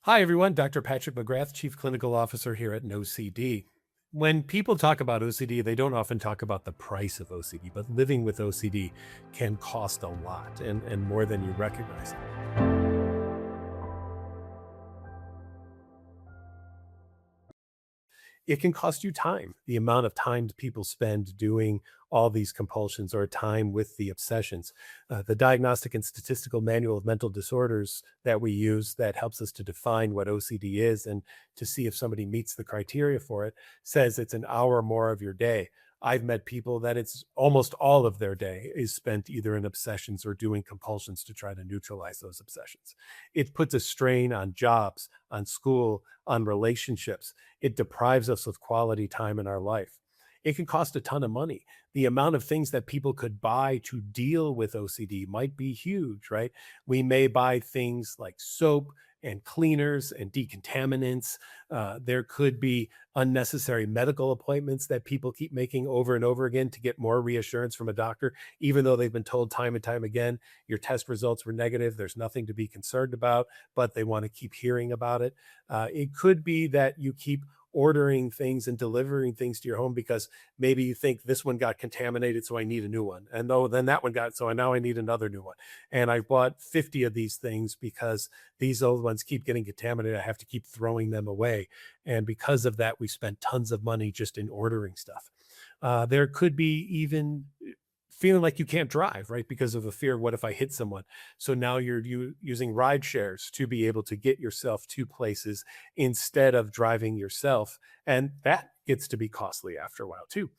Hi, everyone. Dr. Patrick McGrath, Chief Clinical Officer here at NOCD. When people talk about OCD, they don't often talk about the price of OCD, but living with OCD can cost a lot and more than you recognize. It can cost you time. The amount of time people spend doing all these compulsions or time with the obsessions. The Diagnostic and Statistical Manual of Mental Disorders that we use that helps us to define what OCD is and to see if somebody meets the criteria for it says it's an hour more of your day. I've met people that it's almost all of their day is spent either in obsessions or doing compulsions to try to neutralize those obsessions. It puts a strain on jobs, on school, on relationships. It deprives us of quality time in our life. It can cost a ton of money. The amount of things that people could buy to deal with OCD might be huge, right? We may buy things like soap and cleaners and decontaminants. There could be unnecessary medical appointments that people keep making over and over again to get more reassurance from a doctor, even though they've been told time and time again, your test results were negative. There's nothing to be concerned about, but they want to keep hearing about it. It could be that you keep ordering things and delivering things to your home because maybe you think this one got contaminated, so I need a new one. And oh, then that one got, so now I need another new one. And I bought 50 of these things because these old ones keep getting contaminated. I have to keep throwing them away. And because of that, we spent tons of money just in ordering stuff. There could be even feeling like you can't drive, right? Because of a fear of what if I hit someone? So now you're using ride shares to be able to get yourself to places instead of driving yourself. And that gets to be costly after a while too.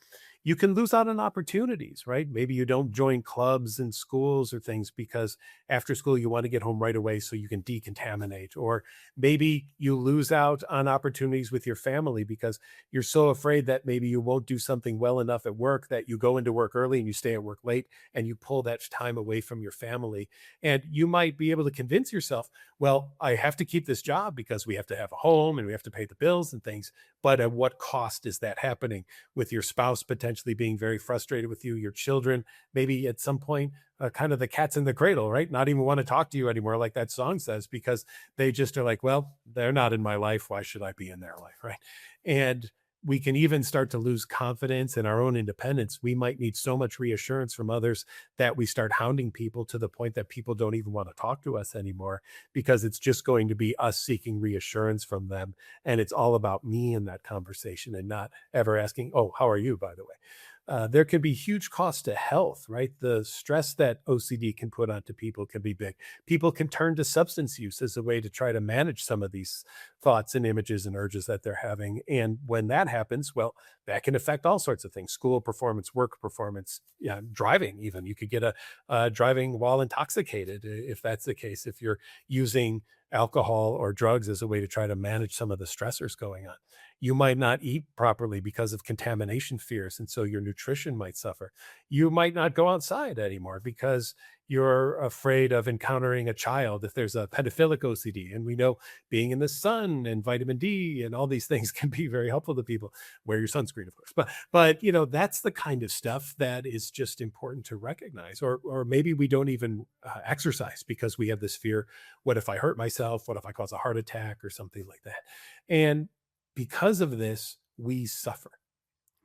You can lose out on opportunities, right? Maybe you don't join clubs and schools or things because after school you want to get home right away so you can decontaminate. Or maybe you lose out on opportunities with your family because you're so afraid that maybe you won't do something well enough at work that you go into work early and you stay at work late and you pull that time away from your family. And you might be able to convince yourself, well, I have to keep this job because we have to have a home and we have to pay the bills and things. But at what cost is that happening? With your spouse potentially being very frustrated with you, your children, maybe at some point, kind of the cat's in the cradle, right? Not even want to talk to you anymore, like that song says, because they just are like, well, they're not in my life. Why should I be in their life? Right. And we can even start to lose confidence in our own independence. We might need so much reassurance from others that we start hounding people to the point that people don't even want to talk to us anymore because it's just going to be us seeking reassurance from them. And it's all about me in that conversation and not ever asking, oh, how are you, by the way? There can be huge costs to health, right? The stress that OCD can put onto people can be big. People can turn to substance use as a way to try to manage some of these thoughts and images and urges that they're having. And when that happens, well, that can affect all sorts of things: school performance, work performance, yeah, driving, even. You could get a driving while intoxicated if that's the case, if you're using alcohol or drugs as a way to try to manage some of the stressors going on. You might not eat properly because of contamination fears, and so your nutrition might suffer. You might not go outside anymore because you're afraid of encountering a child if there's a pedophilic OCD. And we know being in the sun and vitamin D and all these things can be very helpful to people. Wear your sunscreen, of course. But that's the kind of stuff that is just important to recognize. Or maybe we don't even exercise because we have this fear. What if I hurt myself? What if I cause a heart attack or something like that? And because of this, we suffer,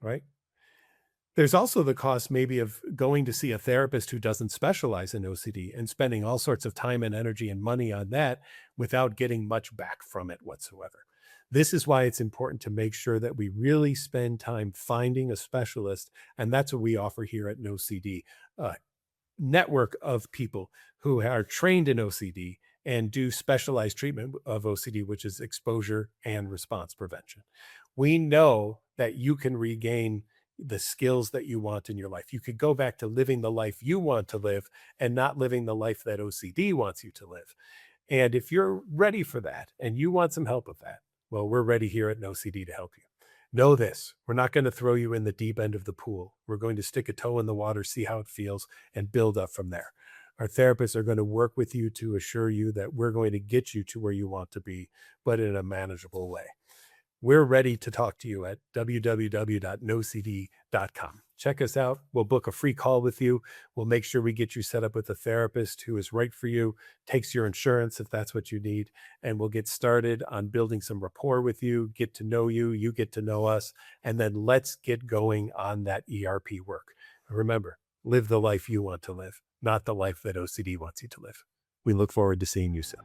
right? There's also the cost maybe of going to see a therapist who doesn't specialize in OCD and spending all sorts of time and energy and money on that without getting much back from it whatsoever. This is why it's important to make sure that we really spend time finding a specialist. And that's what we offer here at NoCD, a network of people who are trained in OCD and do specialized treatment of OCD, which is exposure and response prevention. We know that you can regain the skills that you want in your life. You could go back to living the life you want to live and not living the life that OCD wants you to live. And if you're ready for that and you want some help with that, well, we're ready here at NoCD to help you. Know this: we're not going to throw you in the deep end of the pool. We're going to stick a toe in the water, see how it feels, and build up from there. Our therapists are going to work with you to assure you that we're going to get you to where you want to be, but in a manageable way. we're ready to talk to you at www.nocd.com. Check us out. We'll book a free call with you. We'll make sure we get you set up with a therapist who is right for you, takes your insurance if that's what you need, and we'll get started on building some rapport with you, get to know you, you get to know us, and then let's get going on that ERP work. Remember, live the life you want to live, not the life that OCD wants you to live. We look forward to seeing you soon.